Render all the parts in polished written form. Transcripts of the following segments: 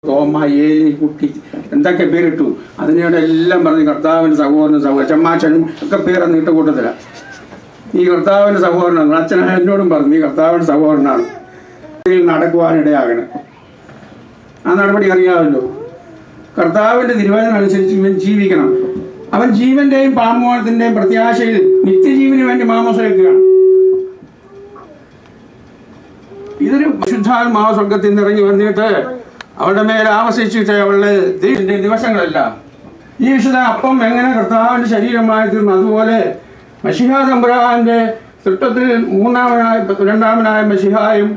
തോമ, ഏലി, കുട്ടി എന്തൊക്കെ പേരിട്ടു. അതിനോടെല്ലാം പറഞ്ഞ് കർത്താവിൻ്റെ സഹോദരനും ചമ്മാച്ചനും ഒക്കെ പേരൊന്നും ഇട്ട കൂട്ടത്തില്ല. ഈ കർത്താവിൻ്റെ സഹോദരനാണ്. അച്ഛൻ എന്നോടും പറഞ്ഞു ഈ കർത്താവിൻ്റെ സഹോദരനാണ്. നടക്കുവാനിടയാകണം. ആ നടപടി അറിയാമല്ലോ. കർത്താവിൻ്റെ തിരുവചനം അനുസരിച്ച് ഇവൻ ജീവിക്കണം. അവൻ ജീവന്റെയും പാപമോചനത്തിന്റെയും പ്രത്യാശയിൽ നിത്യജീവന് വേണ്ടി മാമോസം എടുക്കുകയാണ്. ഇതൊരു ശുദ്ധാത്മാവ് സ്വർഗത്തിൽ നിന്ന് ഇറങ്ങി വന്നിട്ട് അവളുടെ മേൽ ആവസിച്ചിട്ട് അവളുടെ ദിവസങ്ങളല്ല. ഈ വിശുദ്ധ അപ്പം എങ്ങനെ കർത്താവിന്റെ ശരീരമായി തീർന്നു, അതുപോലെ മശിഹാ തമ്പുരാന്റെ സൃഷ്ടത്തിൽ രണ്ടാമനായ മശിഹായും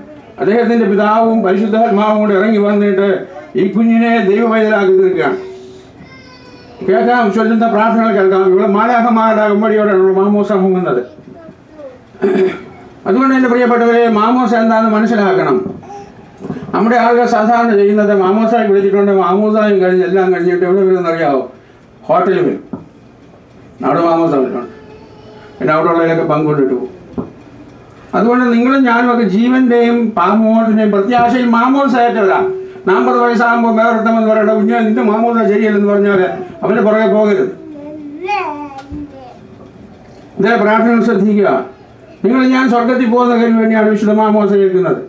അദ്ദേഹത്തിന്റെ പിതാവും പരിശുദ്ധാത്മാവും കൂടെ ഇറങ്ങി വന്നിട്ട് ഈ കുഞ്ഞിനെ ദൈവവൈതലാക്കി തീർക്കുകയാണ്. കേൾക്കാം, ചൊല്ലുന്ന പ്രാർത്ഥനകൾ കേൾക്കാം. ഇവിടെ മാലാഖമാരുടെ അകമ്പടിയോടെയാണ് മാമോസ മുങ്ങുന്നത്. അതുകൊണ്ട് എൻ്റെ പ്രിയപ്പെട്ടവരെ, മാമോസ എന്താണെന്ന് മനസ്സിലാക്കണം. നമ്മുടെ ആളുകൾ സാധാരണ ചെയ്യുന്നത് മാമോസായി വിളിച്ചിട്ടുണ്ട്, മാമോസായും കഴിഞ്ഞ് എല്ലാം കഴിഞ്ഞിട്ട് എവിടെ വരുമെന്നറിയാവോ? ഹോട്ടലിൽ വരും. അവിടെ മാമോസ വരുന്നുണ്ട്, പിന്നെ അവിടെ ഉള്ളതിലൊക്കെ പങ്കുകൊണ്ടിട്ട് പോകും. അതുകൊണ്ട് നിങ്ങളും ഞാനും ഒക്കെ ജീവന്റെയും പാപമോചനത്തിന്റെയും പ്രത്യാശയിൽ മാമോസായിട്ടവരാ. 40 വയസ്സാകുമ്പോൾ വേറൊരുത്തമെന്ന് പറയട്ടെ, കുഞ്ഞാൽ നിന്റെ മാമോസ ശരിയല്ലെന്ന് പറഞ്ഞാൽ അവൻ്റെ പുറകെ പോകരുത്. ഇതേ പ്രാർത്ഥന ശ്രദ്ധിക്കുക. നിങ്ങൾ ഞാൻ സ്വർഗത്തിൽ പോകുന്നതിന് വേണ്ടിയാണ് വിശുദ്ധ മാമോസ കേൾക്കുന്നത്.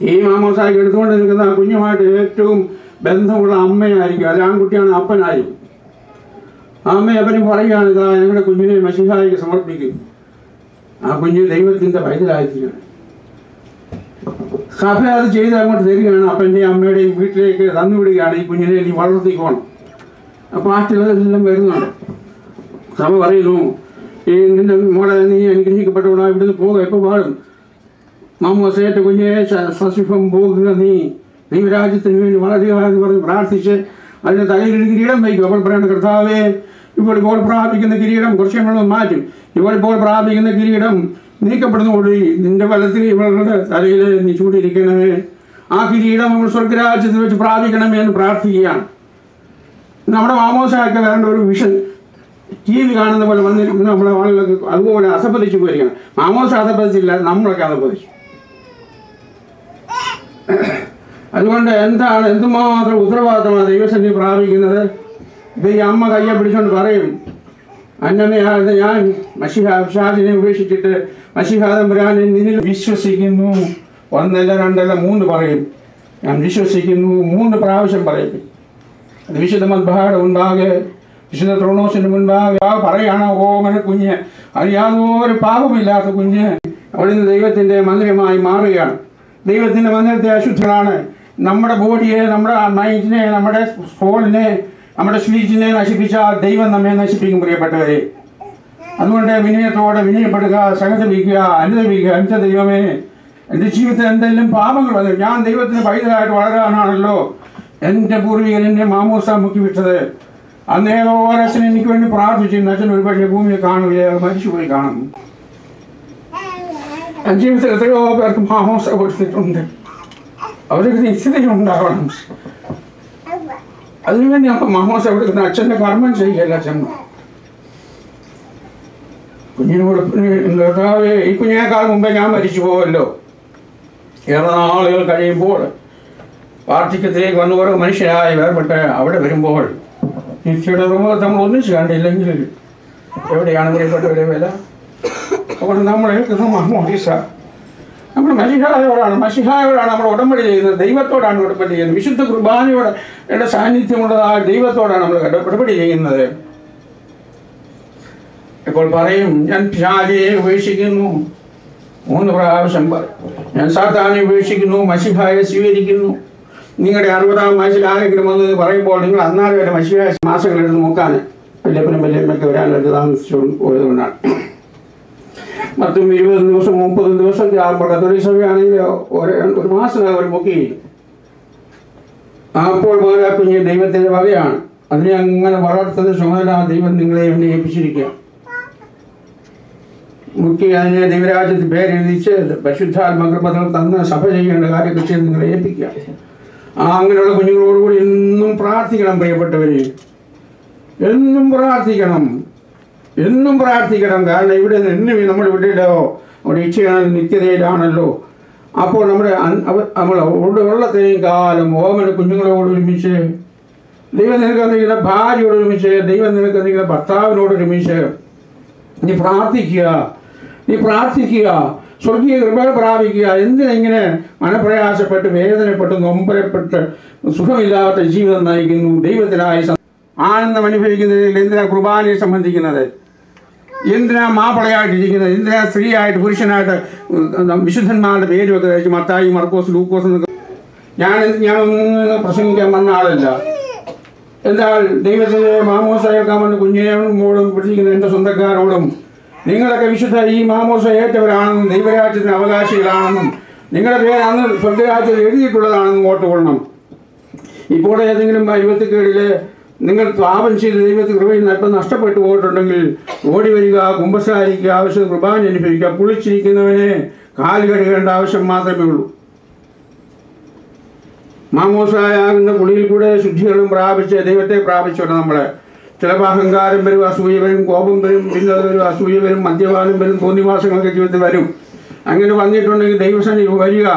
ഈ മാമോസായി എടുത്തുകൊണ്ട് നിൽക്കുന്ന കുഞ്ഞുമായിട്ട് ഏറ്റവും ബന്ധമുള്ള അമ്മയായിരിക്കും, അല്ല ആൺകുട്ടിയാണ് അപ്പനായിരിക്കും. അമ്മ അപ്പനും പറയുകയാണ്, ഇതാ ഞങ്ങളുടെ കുഞ്ഞിനെ മശിഹായിക്ക് സമർപ്പിക്കും. ആ കുഞ്ഞ് ദൈവത്തിൻ്റെ പൈതലായിരിക്കുകയാണ്. സഭ അത് ചെയ്ത് അങ്ങോട്ട് തരികയാണ്. അപ്പൻ്റെയും അമ്മയുടെയും വീട്ടിലേക്ക് തന്നുവിടുകയാണ്. ഈ കുഞ്ഞിനെ നീ വളർത്തിക്കോണം. അപ്പോൾ ആറ്റുള്ളതെല്ലാം വരുന്നുണ്ട്. സഭ പറയുന്നു, ഈ നിന്റെ മോളെ നീ അനുഗ്രഹിക്കപ്പെട്ടവളാ, ഇവിടുന്ന് പോകുക. എപ്പോൾ പാടും മാമോസേറ്റ കുഞ്ഞെ സശുഭം പോകുക, നീ ദൈവരാജ്യത്തിന് വേണ്ടി വളരുക എന്ന് പറഞ്ഞ് പ്രാർത്ഥിച്ച് അതിന് തലയിൽ കിരീടം വയ്ക്കും. അപ്പോൾ പറയേണ്ട കർത്താവേ, ഇപ്പോൾ പ്രാപിക്കുന്ന കിരീടം കുറച്ച് നമ്മൾ മാറ്റും. ഇപ്പോൾ പ്രാപിക്കുന്ന കിരീടം നീക്കപ്പെടുന്നതോടെ നിന്റെ വലത്തിൽ ഇവളുടെ തലയിൽ നീ ചൂണ്ടിരിക്കണമേ. ആ കിരീടം നമ്മൾ സ്വർഗരാജ്യത്തിൽ വെച്ച് പ്രാപിക്കണമേ എന്ന് പ്രാർത്ഥിക്കുകയാണ്. നമ്മുടെ മാമോസയൊക്കെ വരേണ്ട ഒരു വിഷൻ ടി വി കാണുന്ന പോലെ വന്നിരിക്കുന്ന നമ്മളെ ആളുകൾക്ക് അതുപോലെ അധപ്പതിച്ചു പോയിരിക്കണം. മാമോസ അധപ്പതിച്ചില്ല, നമ്മളൊക്കെ അധപ്പതിച്ചു. അതുകൊണ്ട് എന്തുമാത്രം ഉത്തരവാദിത്തമാണ് ദൈവസന്നിധി പ്രാപിക്കുന്നത്. ഇത് ഈ അമ്മ കയ്യെ പിടിച്ചുകൊണ്ട് പറയും, അന്നമയായത് ഞാൻ മശിഹാജിനെ ഉപേക്ഷിച്ചിട്ട് മശിഹാ തമ്പുരാനെ നിന്നിൽ വിശ്വസിക്കുന്നു. 1 അല്ല 2 അല്ല 3 പറയും. ഞാൻ വിശ്വസിക്കുന്നു 3 പ്രാവശ്യം പറയും. അത് വിശുദ്ധ മദ്ബഹായുടെ മുൻപാകെ, വിശുദ്ധ ത്രോണോസിന്റെ മുൻപാകെ പറയുകയാണ്, ഓമന കുഞ്ഞ്, അത് യാതൊരു പാപമില്ലാത്ത കുഞ്ഞ് അവിടുന്ന് ദൈവത്തിന്റെ മന്ദിരമായി മാറുകയാണ്. ദൈവത്തിന്റെ മന്ദിരത്തെ അശുദ്ധമാണ്. നമ്മുടെ ബോഡിയെ, നമ്മുടെ മൈൻഡിനെ, നമ്മുടെ സോളിനെ, നമ്മുടെ സ്പീച്ചിനെ നശിപ്പിച്ചാൽ ദൈവം നമ്മെ നശിപ്പിക്കും. പ്രിയപ്പെട്ടവരെ, അതുകൊണ്ട് വിനയത്തോടെ വിനയപ്പെടുക, സഹതപിക്കുക, അനുദപിക്കുക. എൻ്റെ ദൈവമേ, എൻ്റെ ജീവിതത്തിൽ എന്തെല്ലാം പാപങ്ങൾ വന്നു. ഞാൻ ദൈവത്തിന് പൈതലായിട്ട് വളരാനാണല്ലോ എൻ്റെ പൂർവികൻ എന്നെ മാമോസ മുക്കി വിട്ടത്. അന്നേരം ഓരച്ഛൻ എനിക്ക് വേണ്ടി പ്രാർത്ഥിച്ചിരുന്നു. അച്ഛൻ ഒരുപക്ഷെ ഭൂമിയെ കാണുകയോ മരിച്ചുപോയി കാണും. ജീവിതത്തിൽ എത്രയോ പേർക്ക് മാമോസ കൊടുത്തിട്ടുണ്ട്. അവർക്ക് നിശ്ചിതയുണ്ടാവണം. അതിനുവേണ്ടി അപ്പം മാമോസ കൊടുക്കുന്ന അച്ഛൻ്റെ കർമ്മം ചെയ്യല്ല. അച്ഛൻ കുഞ്ഞിനോട്, ഈ കുഞ്ഞിനേക്കാൾ മുമ്പേ ഞാൻ മരിച്ചു പോവല്ലോ. ഏറെ നാളുകൾ കഴിയുമ്പോൾ വാർദ്ധക്യത്തിലേക്ക് വന്നു ഓരോ മനുഷ്യരായി വേർപെട്ട് അവിടെ വരുമ്പോൾ നിശ്ചയുടെ നമ്മൾ ഒന്നിച്ച് കണ്ടില്ലെങ്കിൽ എവിടെയാണ് പ്രിയപ്പെട്ടവരെ വില? അതുകൊണ്ട് നമ്മൾ കേൾക്കുന്ന മാമോദീസ നമ്മൾ മശിഹായോടാണ് നമ്മൾ ഉടമ്പടി ചെയ്യുന്നത്. ദൈവത്തോടാണ് ഉടമ്പടി ചെയ്യുന്നത്. വിശുദ്ധ കുർബാനയുടെ സാന്നിധ്യമുള്ളതായ ദൈവത്തോടാണ് നമ്മൾ ഉടമ്പടി ചെയ്യുന്നത്. ഇപ്പോൾ പറയും, ഞാൻ പിശാചിനെ ഉപേക്ഷിക്കുന്നു. 3 പ്രാവശ്യം പറയും, ഞാൻ സാത്താനെ ഉപേക്ഷിക്കുന്നു, മശിഹായെ സ്വീകരിക്കുന്നു. നിങ്ങളുടെ 60-ാം വയസ്സിൽ ആരെങ്കിലും വന്ന് പറയുമ്പോൾ നിങ്ങൾ അന്നാലും വരെ മശിഹായ മാസങ്ങളെടുത്ത് നോക്കാൻ വല്യപ്പനും വല്യമ്മയ്ക്ക് വരാനായിട്ട് താമസിച്ചു പോയതുകൊണ്ടാണ്. 10, 20 ദിവസം 30 ദിവസം ആകുമ്പോൾ കത്തോലിക്ക സഭയാണെങ്കിൽ ഒരു മാസം അവർ മുക്കി. അപ്പോൾ പോലെ കുഞ്ഞ് ദൈവത്തിൻ്റെ വകയാണ്. അതിനെ അങ്ങനെ വളർത്തുന്ന ചുമതല ദൈവം നിങ്ങളെ എന്നെ ഏൽപ്പിച്ചിരിക്കുക. മുക്കി അതിനെ ദൈവരാജ്യത്തിൽ പേരെഴുതിച്ച് പരിശുദ്ധാത്മകൃപകൾ തന്ന സഭ ചെയ്യേണ്ട കാര്യമൊക്കെ ചെയ്ത് നിങ്ങളെ ഏൽപ്പിക്കുക. അങ്ങനെയുള്ള കുഞ്ഞുങ്ങളോടുകൂടി എന്നും പ്രാർത്ഥിക്കണം. പ്രിയപ്പെട്ടവരെ, എന്നും പ്രാർത്ഥിക്കണം, എന്നും പ്രാർത്ഥിക്കണം. കാരണം ഇവിടെ നിന്ന് നമ്മുടെ വീട്ടിലോ നമ്മുടെ ഇച്ഛയാണെങ്കിൽ നിത്യതയിലാണല്ലോ. അപ്പോൾ നമ്മൾ ഉള്ളത്രയും കാലം ഓമന കുഞ്ഞുങ്ങളോട് ഒരുമിച്ച്, ദൈവം നിനക്ക് തന്നിരിക്കുന്ന ഭാര്യയോട് ഒരുമിച്ച്, ദൈവം നിനക്ക് തന്നിരിക്കുന്ന ഭർത്താവിനോട് ഒരുമിച്ച് നീ പ്രാർത്ഥിക്കുക, സ്വർഗീയ കൃപ പ്രാപിക്കുക. എന്തിനെങ്ങനെ മനപ്രയാസപ്പെട്ട് വേദനപ്പെട്ട് നൊമ്പരപ്പെട്ട് സുഖമില്ലാത്ത ജീവിതം നയിക്കുന്നു? ദൈവത്തിനായി ആനന്ദം അനുഭവിക്കുന്നതിൽ എന്തിനാ കുർബാനയെ സംബന്ധിക്കുന്നത്? എന്തിനാ മാപ്പിളയായിട്ടിരിക്കുന്നത്? എന്തിനാ സ്ത്രീയായിട്ട് പുരുഷനായിട്ട് വിശുദ്ധന്മാരുടെ പേരുമൊക്കെ കഴിച്ച് മത്തായി, മർക്കോസ്, ലൂക്കോസ് എന്നൊക്കെ? ഞാനൊന്നും പ്രസംഗിക്കാൻ വന്ന ആളല്ല. എന്നാൽ ദൈവത്തിൻ്റെ മാമോസ ഏൽക്കാൻ വന്ന കുഞ്ഞിനോടും പഠിക്കുന്ന എൻ്റെ സ്വന്തക്കാരോടും, നിങ്ങളൊക്കെ വിശുദ്ധ ഈ മാമോസ ഏറ്റവരാണെന്നും ദൈവരാജ്യത്തിന് അവകാശികളാണെന്നും നിങ്ങളുടെ പേര് അന്ന് സ്വർഗരാജ്യത്തിൽ എഴുതിയിട്ടുള്ളതാണെന്നും ഓർത്തുകൊള്ളണം. ഇപ്പോൾ ഏതെങ്കിലും ഇരുപത്തിക്കേടിൽ നിങ്ങൾ പാപം ചെയ്ത് ദൈവത്തിൽ കൃപയിൽ അല്പം നഷ്ടപ്പെട്ടു പോയിട്ടുണ്ടെങ്കിൽ ഓടി വരിക, കുമ്പസാരിക്കുക, ആവശ്യം കുർബാന അനുഭവിക്കുക. കുളിച്ചിരിക്കുന്നവനെ കാല് കഴുകേണ്ട ആവശ്യം മാത്രമേ ഉള്ളൂ. മാമോസായാകുന്ന കുളിയിൽ കൂടെ ശുദ്ധികളും പ്രാപിച്ച് ദൈവത്തെ പ്രാപിച്ചോട്ടെ. നമ്മളെ ചിലപ്പോൾ അഹങ്കാരം വരും, അസൂയ വരും, കോപം വരും, പിന്നെ വരും, അസൂയ വരും, മദ്യപാനം വരും, തോന്നിവാസങ്ങളൊക്കെ ജീവിതത്തിൽ വരും. അങ്ങനെ വന്നിട്ടുണ്ടെങ്കിൽ ദൈവസന്നിധി വരിക.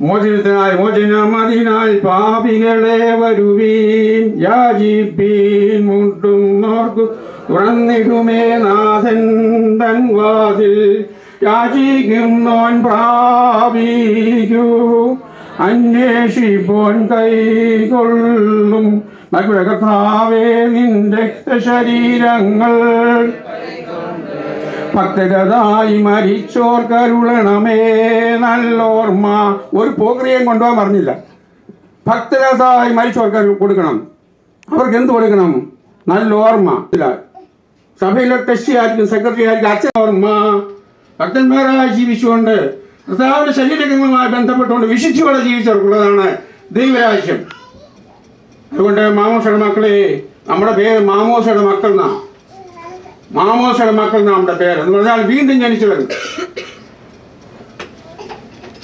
മോചനത്തിനായി പാപികളെ വരുവീൻ, യാചിപ്പീൻ, മുട്ടുന്നോർക്കു തുറന്നിടുമേ നാഥൻ തൻ വാതിൽ, യാചിക്കുന്നോൻ പ്രാപിക്കൂ, അന്വേഷിപ്പോൻ കൈകൊള്ളും. കർത്താവേ, നിന്റെ ശരീരങ്ങൾ ഭക്തരതായി മരിച്ചോർ കരുളണമേ നല്ലോർമ്മ. ഒരു പോക്രിയം കൊണ്ടുപോകാൻ പറഞ്ഞില്ല. ഭക്തരതായി മരിച്ചോർക്ക് കൊടുക്കണം. അവർക്ക് എന്ത് കൊടുക്കണം? നല്ലോർമ്മ. സഭയിലെ ടെസ്റ്റിയായിരിക്കും, സെക്രട്ടറി ആയിരിക്കും, അച്ഛനോർമ്മ. ഭക്തന്മാരായി ജീവിച്ചുകൊണ്ട് കർത്താവിന്റെ ശരീരങ്ങളുമായി ബന്ധപ്പെട്ടുകൊണ്ട് വിശുദ്ധിയോടെ ജീവിച്ചവർക്കുള്ളതാണ് ദൈവരാജ്യം. അതുകൊണ്ട് മാമോസയുടെ മക്കളെ, നമ്മുടെ പേര് മാമോസയുടെ മക്കൾ എന്നാ. മാമോസയുടെ മക്കൾ നമ്മുടെ പേര് എന്ന് പറഞ്ഞാൽ വീണ്ടും ജനിച്ചവർ.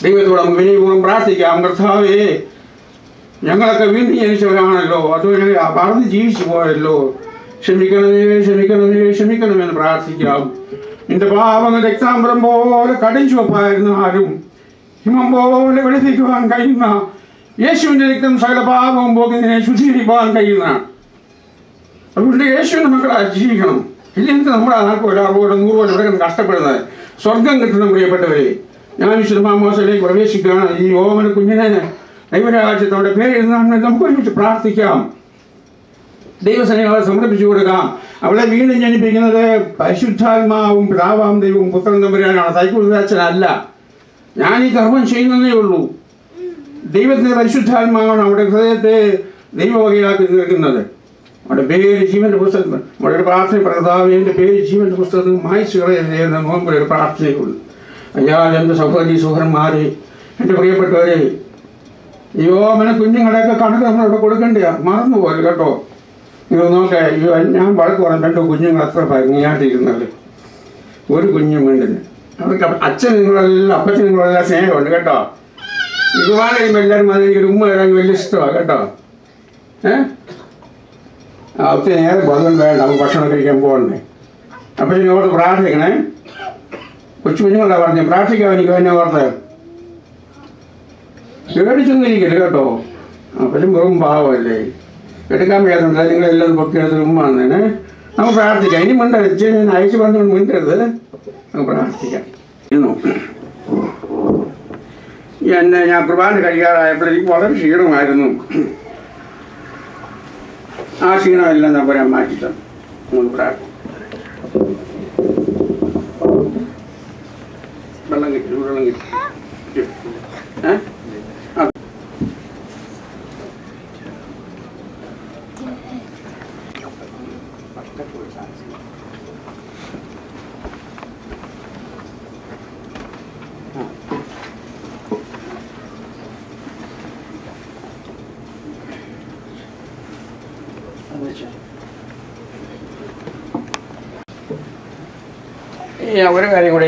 ദൈവത്തോട് നമുക്ക് വിനയപൂർവ്വം പ്രാർത്ഥിക്കാം. കർത്താവേ, ഞങ്ങളൊക്കെ വീണ്ടും ജനിച്ചവരാണല്ലോ, അത് പറഞ്ഞ് ജീവിച്ചു പോയല്ലോ, ക്ഷമിക്കണമെന്ന് പ്രാർത്ഥിക്കാം. നിന്റെ പാപങ്ങൾ രക്താംബരം പോലെ കടുംചുവപ്പായിരുന്നാലും ഹിമം പോലെ വെളുപ്പിക്കുവാൻ കഴിയുന്ന യേശുവിൻ്റെ രക്തം സകല പാപവും പോക്കി നിന്നെ ശുദ്ധീകരിക്കുവാൻ കഴിയുന്നതാണ്. അതുകൊണ്ട് യേശുവിൻ്റെ മക്കളായി ജീവിക്കണം. ഇല്ലെങ്കിൽ നമ്മുടെ ആർക്കും ഒരാളോട് 100 പോലെ ഇവിടെ കഷ്ടപ്പെടുന്നത്. സ്വർഗം കിട്ടണം പ്രിയപ്പെട്ടവരെ. ഞാൻ വിശുദ്ധ മാമോസയിലേക്ക് പ്രവേശിക്കുകയാണ്. ഈ ഓമന കുഞ്ഞിനെ ദൈവരാജ്യത്തോടെ പേര് നമുക്ക് ഒരുമിച്ച് പ്രാർത്ഥിക്കാം. ദൈവസേനകളെ സമർപ്പിച്ചു കൊടുക്കാം. അവളെ വീണ്ടും ജനിപ്പിക്കുന്നത് പരിശുദ്ധാത്മാവും പിതാവാം ദൈവവും പുത്രൻ തമ്പുരാനാണ്, തൈക്കുള്ളച്ചനല്ല. ഞാൻ ഈ കർമ്മം ചെയ്യുന്നതേ ഉള്ളൂ. ദൈവത്തിൻ്റെ പരിശുദ്ധാത്മാവാണ് അവിടെ ഹൃദയത്തെ ദൈവവകയാക്കി തീർക്കുന്നത്. അവിടെ പേര് ജീവൻ്റെ പുസ്തകത്തിൽ നമ്മുടെ ഒരു പ്രാർത്ഥന, കർത്താവിൻ്റെ പേര് ജീവൻ്റെ പുസ്തകത്തിൽ മായ്ച്ചു കളയുന്ന നോമ്പൊരു ഒരു പ്രാർത്ഥനയുള്ളൂ. അയാൾ എൻ്റെ സഹോദരി സഹോദരന്മാരെ, എൻ്റെ പ്രിയപ്പെട്ടവരെ, ഈ ഓമന കുഞ്ഞുങ്ങളെയൊക്കെ കണക്ക് നമ്മളവിടെ കൊടുക്കണ്ടേ? മറന്നുപോലെ കേട്ടോ. നിങ്ങൾ നോക്കേ, ഞാൻ വഴക്ക് പറയാൻ 2 കുഞ്ഞുങ്ങൾ അത്ര ഭംഗിയായിട്ടിരുന്നത്, ഒരു കുഞ്ഞും വേണ്ടുന്നു. അവർക്ക് അച്ഛനുങ്ങളെല്ലാം അപ്പച്ചനുങ്ങളെല്ലാം സ്നേഹമുണ്ട് കേട്ടോ. ഒരുപാട് കഴിയുമ്പോൾ എല്ലാവരും അത് എനിക്കൊരു ഉമ്മ ഇടാൻ വലിയ ഇഷ്ടമാണ് കേട്ടോ. ഒത്തിരി നേരെ ബോധം വേണ്ട, നമുക്ക് ഭക്ഷണം കഴിക്കാൻ പോകണ്ടേ. അപ്പച്ചനോട് പ്രാർത്ഥിക്കണേ. കൊച്ചു കുഞ്ഞുങ്ങളാണ് പറഞ്ഞു പ്രാർത്ഥിക്കാം. എനിക്ക് എന്നെ ഓർത്ത് പേടിച്ചൊന്നും ഇരിക്കരുത് കേട്ടോ. അപ്പച്ചൻ വെറും പാവമല്ലേ, എടുക്കാൻ വയ്യാതുണ്ട്. നിങ്ങളെല്ലാം പൊക്കിയെടുത്ത് ഉമ്മാന്നേനെ. നമുക്ക് പ്രാർത്ഥിക്കാം. ഇനി മിണ്ടരുത്, ഞാൻ അയച്ചു പറഞ്ഞുകൊണ്ട് മിണ്ടരുത്. നമുക്ക് പ്രാർത്ഥിക്കാം. ഇരുന്നു. ഞാൻ കുർബാന കഴിയാറായപ്പോൾ എനിക്ക് വളരെ ക്ഷീണമായിരുന്നു. ആ ക്ഷീണമെല്ലാം ഞാൻ മാറ്റിത്തന്നു. നമുക്ക് പ്രാർത്ഥിക്കാം. വെള്ളം കിട്ടി, വെള്ളം കിട്ടി. ഒരു കാര്യം കൂടെ,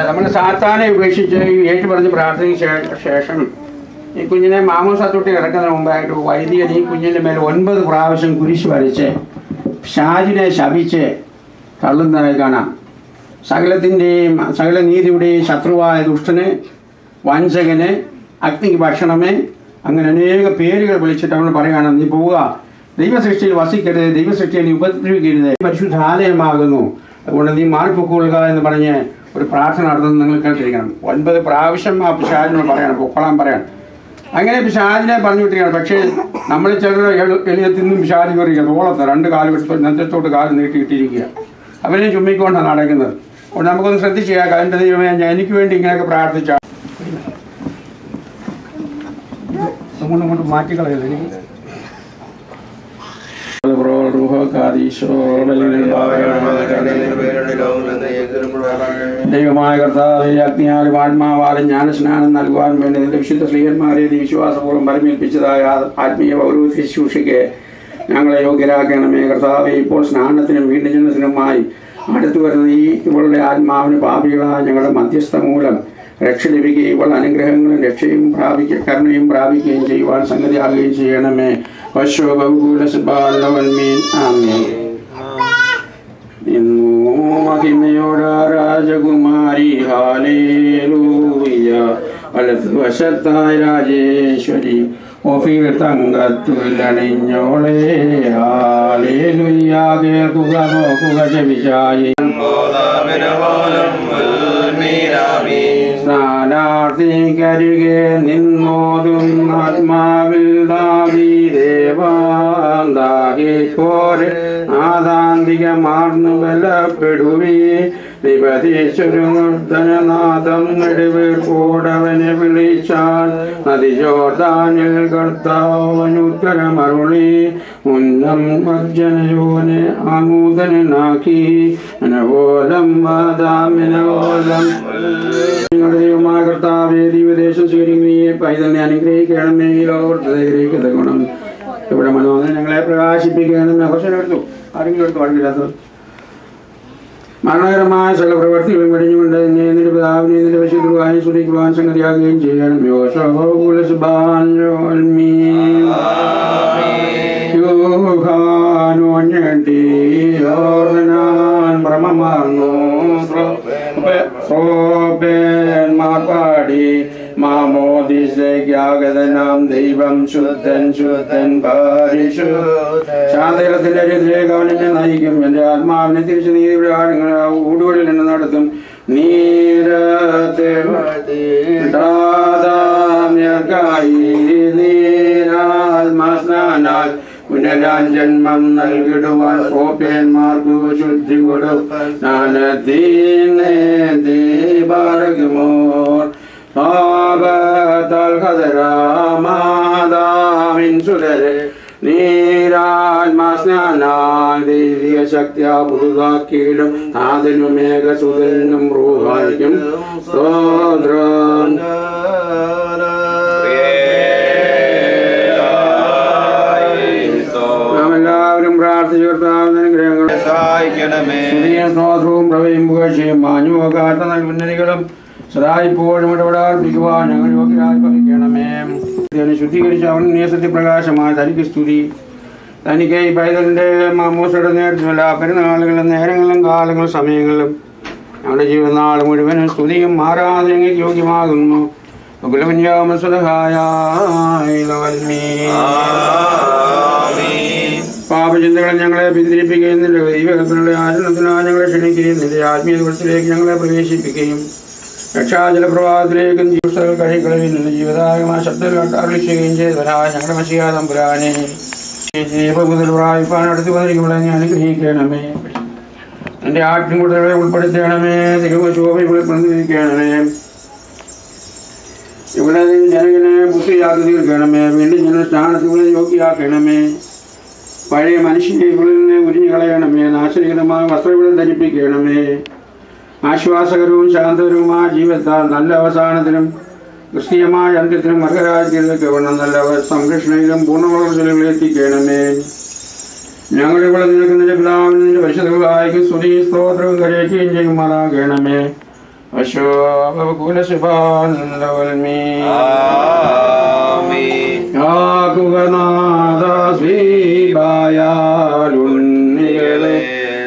നമ്മൾ സാത്താനെ ഉപേക്ഷിച്ച് ഏറ്റു പറഞ്ഞ് പ്രാർത്ഥനയ്ക്ക് ശേഷം ഈ കുഞ്ഞിനെ മാമോസത്തൊട്ടി കിടക്കുന്നതിന് മുമ്പായിട്ട് വൈദികൻ ഈ കുഞ്ഞിൻ്റെ മേൽ 9 പ്രാവശ്യം കുരിശ് വരച്ച് ഷാജിനെ ശപിച്ച് തള്ളുന്നതായി കാണാം. സകല നീതിയുടെയും ശത്രുവായ ദുഷ്ടനെ വഞ്ചകനെ, അഗ്നിക്ക് ഭക്ഷണമേ, അങ്ങനെ അനേക പേരുകൾ വിളിച്ചിട്ട് അവൾ പറയുകയാണ്, നീ പോവുക, ദൈവസൃഷ്ടിയിൽ വസിക്കരുത്, ദൈവസൃഷ്ടിയെ നീ ഉപദ്രവിക്കരുത്, പരിശുദ്ധാലയമാകുന്നു, അതുകൊണ്ട് നീ മാറിപ്പൊക്കൊള്ളുക എന്ന് പറഞ്ഞ് ഒരു പ്രാർത്ഥന നടത്തുന്നത് നിങ്ങൾ കേട്ടിരിക്കണം. 9 പ്രാവശ്യം ആ പിശാചിനോട് പറയണം, പൊക്കോളാൻ പറയണം. അങ്ങനെ പിശാചിനെ പറഞ്ഞു വിട്ടിരിക്കണം. പക്ഷേ നമ്മൾ ചിലർ എളിയത്തിൽ നിന്നും പിശാചി കയറിയിരിക്കുക, തോളത്ത് 2 കാല് വെച്ച് നെഞ്ചത്തോട്ട് കാല് നീട്ടിയിട്ടിരിക്കുക, അവരെ ചുമ്മിക്കൊണ്ടാണ് നടക്കുന്നത്. അപ്പോൾ നമുക്കൊന്ന് ശ്രദ്ധിച്ചേക്കാം, എൻ്റെ ദൈവമേ എനിക്ക് വേണ്ടി ഇങ്ങനെയൊക്കെ പ്രാർത്ഥിച്ചാൽ അങ്ങോട്ട് മാറ്റിക്കളയല്ലോ. എനിക്ക് ദൈവമായ കർത്താവേ, അഗ്നിയാലും ആത്മാവാലും ജ്ഞാനസ്നാനം നൽകുവാൻ വേണ്ടി നിന്റെ വിശുദ്ധ സ്ത്രീയന്മാരെ വിശ്വാസപൂർവ്വം പരമേൽപ്പിച്ചതായ ആത്മീയ പൗരവ ശുശ്രൂഷയ്ക്ക് ഞങ്ങളെ യോഗ്യരാക്കണമേ. കർത്താവെ, ഇപ്പോൾ സ്നാനത്തിനും വീണ്ടും ജനത്തിനുമായി അടുത്തു വരുന്ന ഈ ഇവളുടെ ആത്മാവിന് പാപികളായ ഞങ്ങളുടെ മധ്യസ്ഥ മൂലം രക്ഷ ലഭിക്കുകയും ഇവൾ അനുഗ്രഹങ്ങളും രക്ഷയും കരുണയും പ്രാപിക്കുകയും ചെയ്യുവാൻ സംഗതിയാകുകയും ചെയ്യണമേ. മഹിമയോട് രാജകുമാരി ഹാലേലൂയ, വലതുവശത്തായ രാജേശ്വരി ഓഫീർ തങ്കത്തുലണിഞ്ഞോളെ ഹാലേലൂയ. കേൾക്കുക നോക്കുക ചെവിച്ചായി സ്നാനാർത്ഥിക്കരികെ നിന്നോതും ആത്മാവിൽ ദേവാന്താഹിപ്പോരെ ആദാന്തികമാർന്നു ബലപ്പെടുവി. വിപതീശ്വരനാഥം നെടുവീർപ്പോടവനെ വിളിച്ചാൽ നദി ജോർദാനിൽ കർത്താവനുത്തരമരുളി. ഉന്നം വർജനയോനെ ആമൂദനാക്കി മനവോലം വാദാമിനവോലം. നിങ്ങളുടെ ദൈവമായ കർത്താവേ, ദൈവദേശം സ്വീകരിക്കുകയെ പൈതലിനെ അനുഗ്രഹിക്കണമേ. ഈ ലോകത്തെ ഗ്രഹിക്കത്ത ഗുണം ഇവിടെ മനോഹരം ഞങ്ങളെ പ്രകാശിപ്പിക്കണമേ. കുറച്ചൊരു എടുത്തു, ആരെങ്കിലും എടുത്തു, പാടില്ലാത്തത്. മരണകരമായ സകല പ്രവർത്തികളും വെടിഞ്ഞുകൊണ്ട് നിന്റെ പിതാവിനെ നിന്റെ വിശുദ്ധമായി സ്തുതിക്കുവാൻ സംഗതിയാകുകയും ചെയ്യണം. പാടി മാമോദിസേകാഗതനാം ദൈവം ശുദ്ധൻ ശുദ്ധൻ ശാന്തകരത്തിന്റെ അരിയത്തിലേക്ക് അവൻ എന്നെ നയിക്കും. എന്റെ ആത്മാവിനെ തിരിച്ച് നീതിയുടെ ഊടുകളിൽ എന്നെ നടത്തും. നീരാത്മാസ്നാനാൽ പുനരാൻ ജന്മം നൽകിടുവാൻ സോപ്യന്മാർക്കു ശുദ്ധി കൊടുക്കുമോർ മാതാവിൻ സുരരെ നീരാത്മാസ്നാനാൽ ദൈവിക ശക്തിയാ പുതുതാക്കിയിടും. ആദിനും മേഘസുതനും റൂഹായിക്കും സ്തോത്രം. എല്ലാവരും പ്രാർത്ഥിച്ചു കർത്താവിന്റെ അനുഗ്രഹങ്ങളെ സഹായിക്കണമേ. സ്തോത്രവും പ്രവയും പുകഴ്ചയും മാഞ്ഞു പോകാത്ത നൽകുന്നതികളും സദായിപ്പോഴും ഇടപെടാർപ്പിക്കുവാൻ ഞങ്ങൾ യോഗ്യരായി ഭവിക്കണമേ. ശുദ്ധീകരിച്ച അവൻ സത്യപ്രകാശമായ തനിക്ക് സ്തുതി. തനിക്ക് ഈ പൈതലിൻ്റെ മാമോസയുടെ നേരത്തിലുള്ള പെരുന്നാളുകളും നേരങ്ങളും കാലങ്ങളും സമയങ്ങളിലും ഞങ്ങളുടെ ജീവിതനാൾ മുഴുവനും സ്തുതിയും ആരാധനയ്ക്ക് യോഗ്യമാകുന്നു. പാപചിന്തകൾ ഞങ്ങളെ പിന്തിരിപ്പിക്കുകയും നിന്റെ ദൈവകൽപ്പനയുടെ ആചരണത്തിനായി ഞങ്ങളെ ക്ഷണിക്കുകയും നിന്റെ ആത്മീയ ദിവസത്തിലേക്ക് ഞങ്ങളെ പ്രവേശിപ്പിക്കുകയും രക്ഷാജലപ്രവാഹത്തിലേക്കും ജീവിതങ്ങൾ കഴികളയും നിന്റെ ജീവിതാകമായ ശബ്ദത്തിൽ അർപ്പിക്കുകയും ചെയ്തവനായ ഞങ്ങളുടെ മഷിയാതമ്പുരാനെ മുതൽ പ്രായിപ്പാൻ അടുത്ത് വന്നിരിക്കുമ്പോൾ ഞാൻ അനുഗ്രഹിക്കണമേ. എൻ്റെ ആട്ടിൻകൂട്ടങ്ങളെ ഉൾപ്പെടുത്തണമേ. തിരുവശോഭകളെ പ്രതിനിധിക്കണമേ. ഇവിടെ ജനകനെ ബുദ്ധിയാക്കി തീർക്കണമേ. വീണ്ടും ജന സ്ഥാനത്തുകളെ യോഗ്യയാക്കണമേ. പഴയ മനുഷ്യനെ ഇവളിൽ നിന്ന് ഉരിഞ്ഞു കളയണമേ. നാശരഹിതമായ വസ്ത്രങ്ങളെ ധരിപ്പിക്കണമേ. ആശ്വാസകരവും ശാന്തകരവുമായ ജീവിതത്താൽ നല്ല അവസാനത്തിനും ക്രിസ്തീയമായ അന്ത്യത്തിനും മർഗരാജ്യത്തിലേക്ക് വേണം നല്ല സംരക്ഷണയിലും പൂർണ്ണ വളർച്ചകളിൽ എത്തിക്കണമേ. ഞങ്ങളുടെ ഇവിടെ നിൽക്കുന്നതിൻ്റെ പിതാവിന് നിന്റെ പരിശുദ്ധ സ്തുതി സ്തോത്രവും കരയുകയും ചെയ്യുമാറാകണമേ.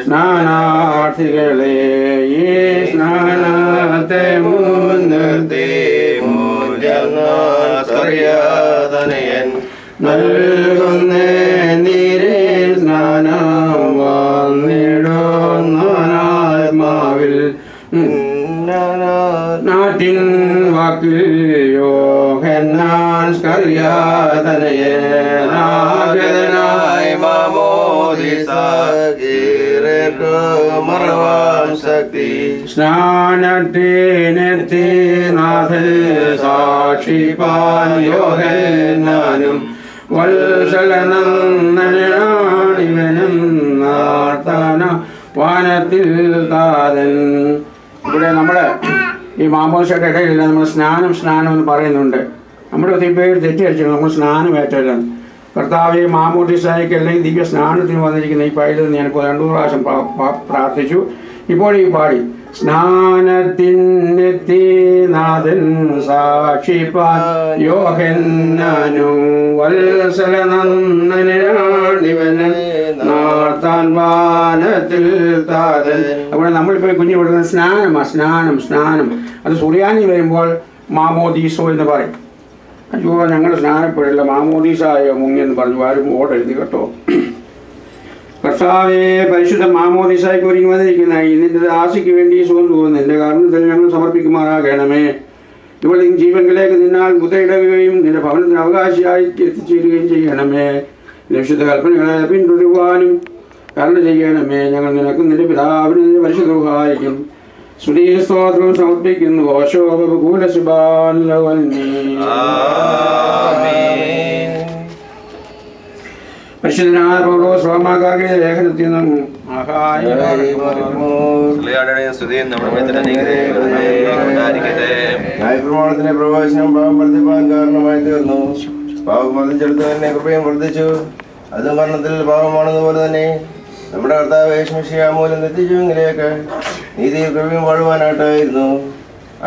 സ്നാനാർത്ഥികളെ ഈ സ്നാനത്തെ മുൻനിർത്തി നൽകുന്നേ നീരിൽ സ്നാനം വന്നിടുന്നാത്മാവിൽ നാട്ടിൻ വാക്കിൽ യോഹന്നാൻ സ്കറിയാതനയെ നാഗതനായി മറവാൻ ശക്തി സ്നാനത്തിനെത്തി നാഥൻ സാക്ഷിപ്പാൻ യോഹന്നാനും വത്സലനന്ദനാണിവനും നാർത്തന വാനത്തിൽ താതൻ. ഇവിടെ നമ്മൾ ഈ മാമോദിസയുടെ ഇടയിൽ നമ്മൾ സ്നാനം എന്ന് പറയുന്നുണ്ട്. നമ്മുടെ ഒത്തിരി പേര് തെറ്റിദ്ധരിച്ചു നമ്മൾ സ്നാനം ഏറ്റല്ല. കർത്താവെ മാമോദിസയ്ക്ക് അല്ലെങ്കിൽ ദിവ്യ സ്നാനത്തിന് വന്നിരിക്കുന്ന ഈ പൈതൽ ഞാനിപ്പോൾ 2 പ്രാവശ്യം പ്രാർത്ഥിച്ചു. ഇപ്പോൾ ഈ പാടി സ്നാനത്തിനെത്തി നാഥൻ സാക്ഷിപ്പാൻ യോഹന്നാനും വത്സലനന്ദനാണിവനും നാർത്താൻ വാനത്തിൽ താതൻ. അവിടെ നമ്മളിപ്പോൾ കുഞ്ഞു കൊടുക്കുന്ന സ്നാനം അത് സുറിയാനി വരുമ്പോൾ മാമോദീസോ എന്ന് പറയും. അയ്യോ ഞങ്ങൾ സ്നാനപ്പെടില്ല മാമോദീസായോ മുങ്ങിയെന്ന് പറഞ്ഞു ആരും ഓടെഴുതി കേട്ടോ. കർത്താവെ പരിശുദ്ധ മാമോദീസായ്ക്ക് ഒരുങ്ങി വന്നിരിക്കുന്ന നിന്റെ ദാസിക്ക് വേണ്ടി സുഖം തോന്നുന്നു നിന്റെ കാരണത്തിൽ ഞങ്ങൾ സമർപ്പിക്കുമാറാകണമേ. ഇവൾ ജീവങ്കിലേക്ക് നിന്നാൽ മുതയിടുകയും നിന്റെ ഭവനത്തിന് അവകാശിയായി എത്തിച്ചേരുകയും ചെയ്യണമേ. വിശുദ്ധ കൽപ്പനകളെ പിന്തുടരുവാനും കരുണ ചെയ്യണമേ. ഞങ്ങൾ നിനക്കും നിന്റെ പിതാവിനും നിന്റെ പരിശുദ്ധ സഹായിക്കും സ്തുതി സ്തോത്രം സമർപ്പിക്കുന്നു. പരിശുദ്ധനായ പൗലോസ് റോമാക്കാരുടെ ലേഖനത്തിൽ നിന്നും ന്യായപ്രമാണത്തിന്റെ പ്രവേശനം പാപം വർദ്ധിപ്പാൻ കാരണമായി തീർന്നു. പാപം വർദ്ധിച്ചെടുത്ത് തന്നെ കൃപയും വർദ്ധിച്ചു. അത് മരണത്തിൽ പാപമാണെന്നതുപോലെ തന്നെ നമ്മുടെ കർത്താവ് യേശുമിശിഹാ മൂലം നിത്യജീവനിലേക്ക് നീതിയിൽ കൃപയും വാഴുവാനായിട്ടായിരുന്നു.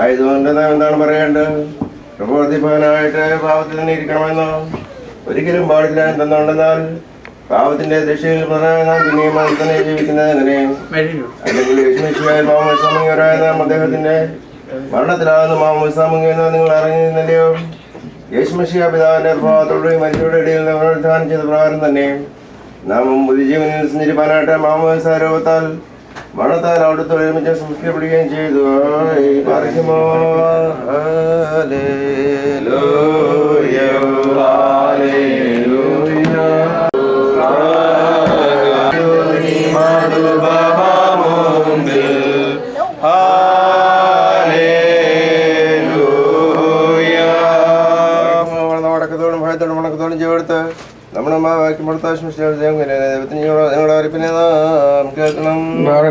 ആയതുകൊണ്ട് നാം എന്താണ് പറയേണ്ടത്? കൃപ വർദ്ധിപ്പാനായിട്ട് പാപത്തിൽ തന്നെ ഇരിക്കണമെന്നോ? ഒരിക്കലും പാടില്ല. എന്തെന്നുണ്ടെന്നാൽ പാപത്തിന്റെ ദൃഷ്ടിയിൽ നാം പിന്നെയും അതിൽ തന്നെ ജീവിക്കുന്നത് എങ്ങനെ? അല്ലെങ്കിൽ യേശുമിശിഹായിൽ മാമോദിസമുങ്ങിയവരായ നാം അദ്ദേഹത്തിന്റെ മരണത്തിലാകുന്ന മാമോദിസമുങ്ങിയെന്ന് നിങ്ങൾ അറിഞ്ഞിരുന്നല്ലയോ? യേശുമിശിഹാ പിതാവിന്റെ പ്രഭാവത്തോടുകൂടി മരിച്ചവരുടെ ഇടയിൽ പുനരുത്ഥാനം ചെയ്ത പ്രകാരം തന്നെ നാം പുതുജീവനിൽ സഞ്ചരിപ്പാനായിട്ട് മാമോദിസ രൂപത്താൽ മരണത്താൽ അവിടുത്തെ ഒരുമിച്ച് സൃഷ്ടിക്കപ്പെടുകയും ചെയ്തു. വടക്കത്തോടും ഭയത്തോടും വണക്കത്തോടും ചേർത്ത് നമ്മുടെ ദൈവത്തിന് നിങ്ങളുടെ അറിയിപ്പിനെ നാം കേൾക്കണം. ായ